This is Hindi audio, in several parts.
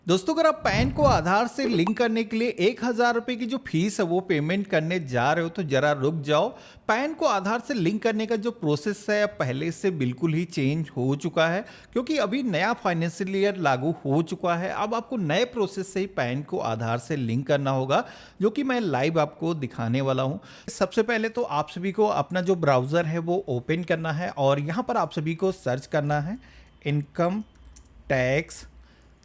दोस्तों, अगर आप पैन को आधार से लिंक करने के लिए 1,000 रुपए की जो फीस है वो पेमेंट करने जा रहे हो तो जरा रुक जाओ। पैन को आधार से लिंक करने का जो प्रोसेस है पहले से बिल्कुल ही चेंज हो चुका है, क्योंकि अभी नया फाइनेंशियल ईयर लागू हो चुका है। अब आपको नए प्रोसेस से ही पैन को आधार से लिंक करना होगा, जो कि मैं लाइव आपको दिखाने वाला हूँ। सबसे पहले तो आप सभी को अपना जो ब्राउज़र है वो ओपन करना है और यहाँ पर आप सभी को सर्च करना है इनकम टैक्स।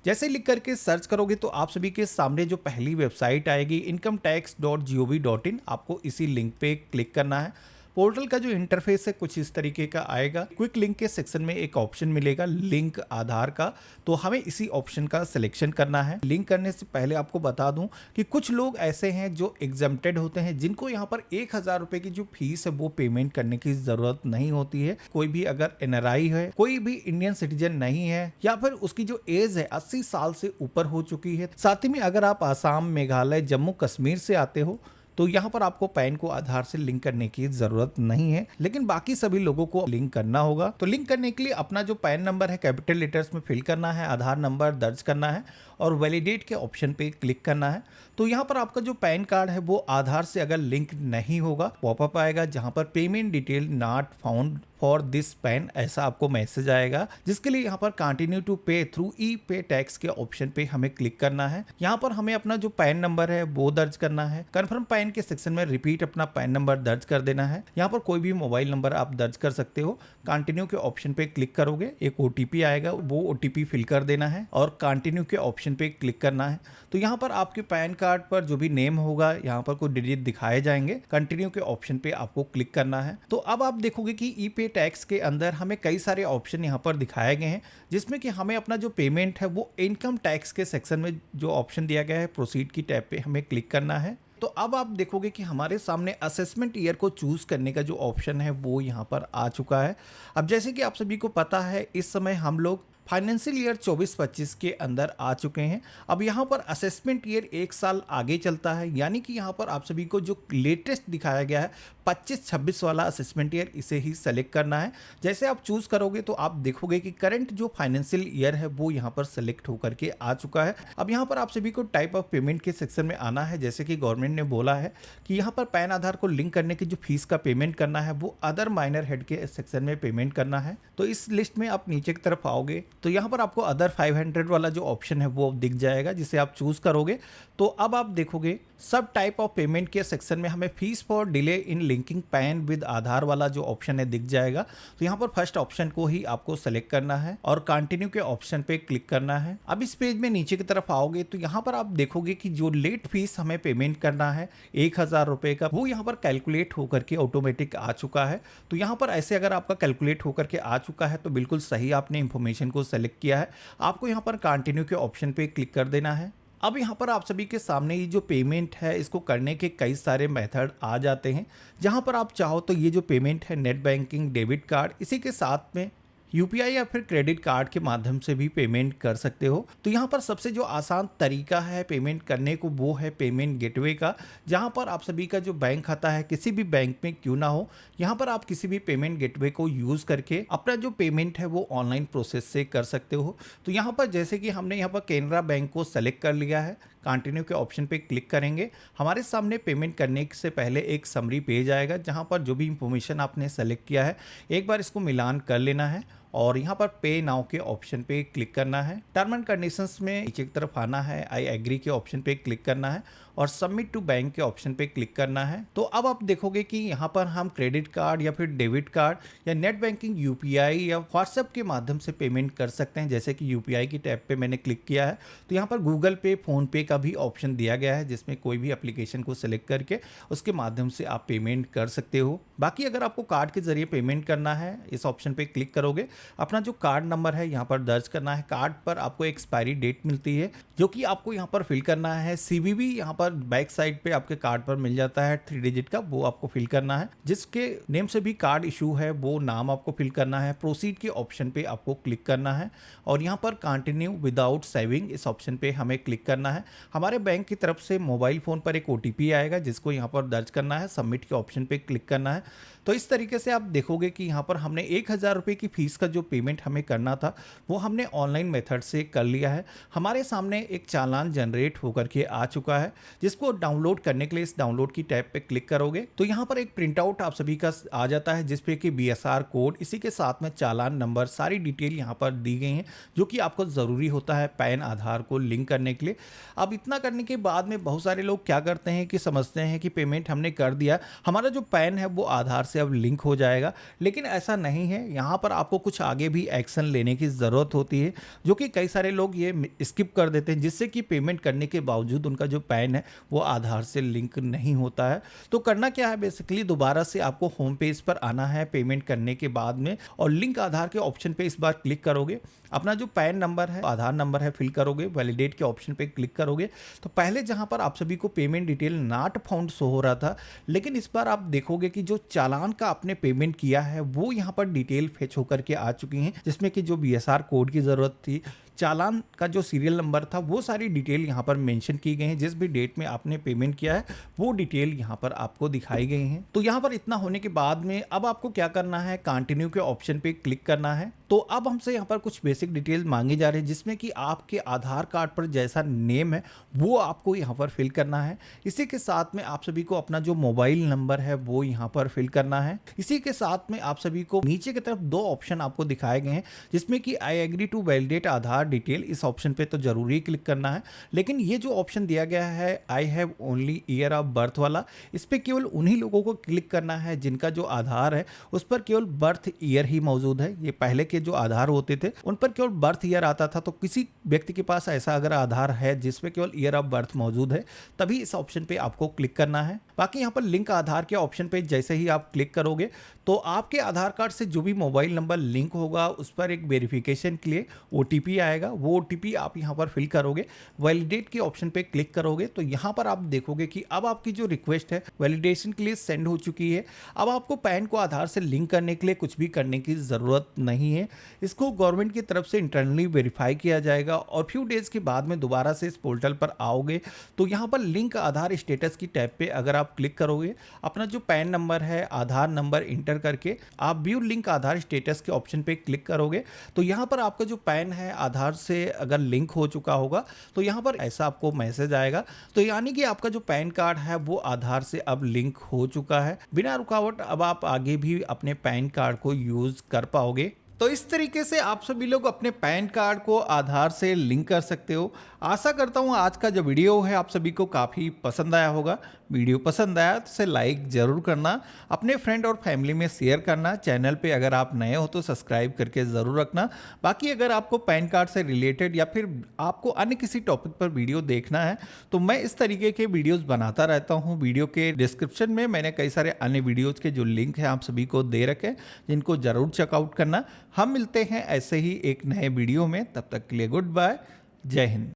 जैसे लिख करके सर्च करोगे तो आप सभी के सामने जो पहली वेबसाइट आएगी incometax.gov.in, आपको इसी लिंक पे क्लिक करना है। पोर्टल का जो इंटरफेस है कुछ इस तरीके का आएगा। क्विक लिंक के सेक्शन में एक ऑप्शन मिलेगा लिंक आधार का, तो हमें इसी ऑप्शन का सिलेक्शन करना है। लिंक करने से पहले आपको बता दूं कि कुछ लोग ऐसे हैं जो एग्जम्प्टेड होते हैं, जिनको यहाँ पर 1,000 रुपए की जो फीस है वो पेमेंट करने की जरूरत नहीं होती है। कोई भी अगर एनआरआई है, कोई भी इंडियन सिटीजन नहीं है, या फिर उसकी जो एज है 80 साल से ऊपर हो चुकी है। साथ ही में अगर आप आसाम, मेघालय, जम्मू कश्मीर से आते हो तो यहाँ पर आपको पैन को आधार से लिंक करने की जरूरत नहीं है, लेकिन बाकी सभी लोगों को लिंक करना होगा। तो लिंक करने के लिए अपना जो पैन नंबर है कैपिटल लेटर्स में फिल करना है, आधार नंबर दर्ज करना है और वैलिडेट के ऑप्शन पे क्लिक करना है। तो यहाँ पर आपका जो पैन कार्ड है वो आधार से अगर लिंक नहीं होगा, पॉपअप आएगा जहाँ पर payment detail not found for this pan, ऐसा आपको मैसेज आएगा, जिसके लिए यहाँ पर कंटिन्यू टू पे थ्रू ई पे टैक्स के ऑप्शन पे हमें क्लिक करना है। यहाँ पर हमें अपना जो पैन नंबर है वो दर्ज करना है। कंफर्म पैन के सेक्शन में रिपीट अपना पैन नंबर दर्ज कर देना है। यहाँ पर कोई भी मोबाइल नंबर आप दर्ज कर सकते हो। कंटिन्यू के ऑप्शन पे क्लिक करोगे, एक ओटीपी आएगा, वो ओटीपी फिल कर देना है और कंटिन्यू के ऑप्शन पे क्लिक करना है। तो यहाँ पर आपके पैन कार्ड पर जो भी नेम होगा यहाँ पर कुछ डिजिट दिखाए जाएंगे। कंटिन्यू के ऑप्शन पे आपको क्लिक करना है। तो अब आप देखोगे कि ई पे टैक्स के अंदर हमें कई सारे ऑप्शन यहाँ पर दिखाए गए हैं, जिसमें कि हमें अपना जो पेमेंट है वो इनकम टैक्स के सेक्शन में जो ऑप्शन दिया गया है प्रोसीड की टैब पे हमें क्लिक करना है। तो अब आप देखोगे कि हमारे सामने असेसमेंट ईयर को चूज करने का जो ऑप्शन है वो यहाँ पर आ चुका है। अब जैसे कि आप सभी को पता है, इस समय हम लोग फाइनेंशियल ईयर 24-25 के अंदर आ चुके हैं। अब यहाँ पर असेसमेंट ईयर एक साल आगे चलता है, यानी कि यहाँ पर आप सभी को जो लेटेस्ट दिखाया गया है 25-26 वाला असेसमेंट ईयर, इसे ही सेलेक्ट करना है। जैसे आप चूज करोगे तो आप देखोगे कि करंट जो फाइनेंशियल ईयर है वो यहाँ पर सेलेक्ट होकर के आ चुका है। अब यहाँ पर आप सभी को टाइप ऑफ पेमेंट के सेक्शन में आना है। जैसे कि गवर्नमेंट ने बोला है कि यहाँ पर पैन आधार को लिंक करने की जो फीस का पेमेंट करना है वो अदर माइनर हेड के सेक्शन में पेमेंट करना है। तो इस लिस्ट में आप नीचे की तरफ आओगे तो यहाँ पर आपको अदर 500 वाला जो ऑप्शन है वो दिख जाएगा, जिसे आप चूज करोगे। तो अब आप देखोगे सब टाइप ऑफ पेमेंट के सेक्शन में हमें fees for delay in linking PAN with Aadhaar वाला जो ऑप्शन है दिख जाएगा। तो यहाँ पर फर्स्ट ऑप्शन को ही आपको सेलेक्ट करना है और कंटिन्यू के ऑप्शन पे क्लिक करना है। अब इस पेज में नीचे की तरफ आओगे तो यहाँ पर आप देखोगे कि जो लेट फीस हमें पेमेंट करना है 1,000 रुपए का, वो यहाँ पर कैलकुलेट होकर के ऑटोमेटिक आ चुका है। तो यहाँ पर ऐसे अगर आपका कैलकुलेट होकर के आ चुका है तो बिल्कुल सही आपने इंफॉर्मेशन को सेलेक्ट किया है। आपको यहाँ पर कंटिन्यू के ऑप्शन पे क्लिक कर देना है। अब यहाँ पर आप सभी के सामने ये जो पेमेंट है इसको करने के कई सारे मेथड आ जाते हैं। जहाँ पर आप चाहो तो ये जो पेमेंट है नेट बैंकिंग, डेबिट कार्ड, इसी के साथ में यूपीआई या फिर क्रेडिट कार्ड के माध्यम से भी पेमेंट कर सकते हो। तो यहाँ पर सबसे जो आसान तरीका है पेमेंट करने को वो है पेमेंट गेटवे का, जहाँ पर आप सभी का जो बैंक खाता है किसी भी बैंक में क्यों ना हो, यहाँ पर आप किसी भी पेमेंट गेटवे को यूज़ करके अपना जो पेमेंट है वो ऑनलाइन प्रोसेस से कर सकते हो। तो यहाँ पर जैसे कि हमने यहाँ पर केनरा बैंक को सेलेक्ट कर लिया है, कंटिन्यू के ऑप्शन पे क्लिक करेंगे। हमारे सामने पेमेंट करने से पहले एक समरी पेज आएगा, जहाँ पर जो भी इंफॉर्मेशन आपने सेलेक्ट किया है एक बार इसको मिलान कर लेना है और यहाँ पर पे नाउ के ऑप्शन पे क्लिक करना है। टर्म एंड कंडीशंस में नीचे की तरफ आना है, आई एग्री के ऑप्शन पे क्लिक करना है और सबमिट टू बैंक के ऑप्शन पे क्लिक करना है। तो अब आप देखोगे कि यहाँ पर हम क्रेडिट कार्ड या फिर डेबिट कार्ड या नेट बैंकिंग, यूपीआई या व्हाट्सएप के माध्यम से पेमेंट कर सकते हैं। जैसे कि यूपीआई की टैब पे मैंने क्लिक किया है तो यहाँ पर गूगल पे, फोन पे का भी ऑप्शन दिया गया है, जिसमें कोई भी एप्लीकेशन को सिलेक्ट करके उसके माध्यम से आप पेमेंट कर सकते हो। बाकी अगर आपको कार्ड के जरिए पेमेंट करना है, इस ऑप्शन पे क्लिक करोगे, अपना जो कार्ड नंबर है यहाँ पर दर्ज करना है। कार्ड पर आपको एक्सपायरी डेट मिलती है जो कि आपको यहाँ पर फिल करना है। सीवीवी यहाँ पर बैक साइड पे आपके कार्ड पर मिल जाता है 3 डिजिट का, वो आपको फिल करना है। जिसके नेम से भी कार्ड इशू है वो नाम आपको फिल करना है। प्रोसीड के ऑप्शन पे आपको क्लिक करना है और यहाँ पर कंटिन्यू विदाउट सेविंग, इस ऑप्शन पे हमें क्लिक करना है। हमारे बैंक की तरफ से मोबाइल फोन पर एक ओटीपी आएगा जिसको यहाँ पर दर्ज करना है, सबमिट के ऑप्शन पे क्लिक करना है। तो इस तरीके से आप देखोगे कि यहाँ पर हमने 1,000 रुपए की फीस का जो पेमेंट हमें करना था वो हमने ऑनलाइन मेथड से कर लिया है। हमारे सामने एक चालान जनरेट होकर के आ चुका है, जिसको डाउनलोड करने के लिए इस डाउनलोड की टैब पे क्लिक करोगे तो यहाँ पर एक प्रिंट आउट आप सभी का आ जाता है, जिसपे कि BSR कोड, इसी के साथ में चालान नंबर, सारी डिटेल यहाँ पर दी गई हैं जो कि आपको ज़रूरी होता है पैन आधार को लिंक करने के लिए। अब इतना करने के बाद में बहुत सारे लोग क्या करते हैं कि समझते हैं कि पेमेंट हमने कर दिया, हमारा जो पैन है वो आधार से अब लिंक हो जाएगा, लेकिन ऐसा नहीं है। यहाँ पर आपको कुछ आगे भी एक्शन लेने की ज़रूरत होती है, जो कि कई सारे लोग ये स्किप कर देते हैं, जिससे कि पेमेंट करने के बावजूद उनका जो पैन है वो आधार से लिंक नहीं होता है। तो करना क्या है, बेसिकली दोबारा से आपको होम पेज पर आना है पेमेंट करने के बाद में, और लिंक आधार के ऑप्शन पे इस बार क्लिक करोगे। अपना जो पैन नंबर है, आधार नंबर है, फिल करोगे, वैलिडेट के ऑप्शन पे क्लिक करोगे। तो पहले जहां पर आप सभी को payment detail not found show हो रहा था, लेकिन इस बार आप देखोगे कि जो चालान का आपने पेमेंट किया है वो यहाँ पर डिटेल फेच होकर के आ चुकी हैं, जिसमें कि जो BSR कोड की ज़रूरत थी, चालान का जो सीरियल नंबर था, वो सारी डिटेल यहाँ पर मेंशन की गई हैं। जिस भी डेट में आपने पेमेंट किया है वो डिटेल यहाँ पर आपको दिखाई गई हैं। तो यहाँ पर इतना होने के बाद में अब आपको क्या करना है, कंटिन्यू के ऑप्शन पे क्लिक करना है। तो अब हमसे यहाँ पर कुछ बेसिक डिटेल मांगी जा रही है, जिसमें कि आपके आधार कार्ड पर जैसा नेम है वो आपको यहाँ पर फिल करना है। इसी के साथ में आप सभी को अपना जो मोबाइल नंबर है वो यहाँ पर फिल करना है। इसी के साथ में आप सभी को नीचे की तरफ 2 ऑप्शन आपको दिखाए गए हैं, जिसमें कि I agree to validate Aadhaar detail, इस ऑप्शन पे तो जरूरी क्लिक करना है। लेकिन ये जो ऑप्शन दिया गया है I have only year of birth वाला, इस पे केवल उन्हीं लोगों को क्लिक करना है जिनका जो आधार है उस पर केवल बर्थ ईयर ही मौजूद है। ये पहले के जो आधार होते थे उन पर केवल बर्थ ईयर आता था, तो किसी व्यक्ति के पास ऐसा अगर आधार है जिसमें केवल ईयर ऑफ बर्थ मौजूद है, तभी इस ऑप्शन पे आपको क्लिक करना है। बाकी यहाँ पर लिंक आधार के ऑप्शन पे जैसे ही आप क्लिक करोगे तो आपके आधार कार्ड से जो भी मोबाइल नंबर लिंक होगा उस पर एक वेरिफिकेशन के लिए OTP आएगा। वो OTP आप यहाँ पर फिल करोगे, वैलिडेट के ऑप्शन पे क्लिक करोगे तो यहाँ पर आप देखोगे कि अब आपकी जो रिक्वेस्ट है वैलिडेशन के लिए सेंड हो चुकी है। अब आपको पैन को आधार से लिंक करने के लिए कुछ भी करने की ज़रूरत नहीं है। इसको गवर्नमेंट की तरफ से इंटरनली वेरीफाई किया जाएगा और फ्यू डेज़ के बाद में दोबारा से इस पोर्टल पर आओगे तो यहाँ पर लिंक आधार स्टेटस की टैब पे अगर आप क्लिक करोगे, अपना जो पैन नंबर है, आधार नंबर इंटर करके आप व्यू लिंक आधार स्टेटस के ऑप्शन पे क्लिक करोगे तो यहाँ पर आपका जो पैन है आधार से अगर लिंक हो चुका होगा तो यहाँ पर ऐसा आपको मैसेज आएगा। तो यानी कि आपका जो पैन कार्ड है वो आधार से अब लिंक हो चुका है। बिना रुकावट अब आप आगे भी अपने पैन कार्ड को यूज कर पाओगे। तो इस तरीके से आप सभी लोग अपने पैन कार्ड को आधार से लिंक कर सकते हो। आशा करता हूँ आज का जो वीडियो है आप सभी को काफ़ी पसंद आया होगा। वीडियो पसंद आया तो इसे लाइक ज़रूर करना, अपने फ्रेंड और फैमिली में शेयर करना। चैनल पे अगर आप नए हो तो सब्सक्राइब करके ज़रूर रखना। बाकी अगर आपको पैन कार्ड से रिलेटेड या फिर आपको अन्य किसी टॉपिक पर वीडियो देखना है तो मैं इस तरीके के वीडियोज़ बनाता रहता हूँ। वीडियो के डिस्क्रिप्शन में मैंने कई सारे अन्य वीडियोज़ के जो लिंक हैं आप सभी को दे रखे, जिनको ज़रूर चेकआउट करना। हम मिलते हैं ऐसे ही एक नए वीडियो में, तब तक के लिए गुड बाय, जय हिंद।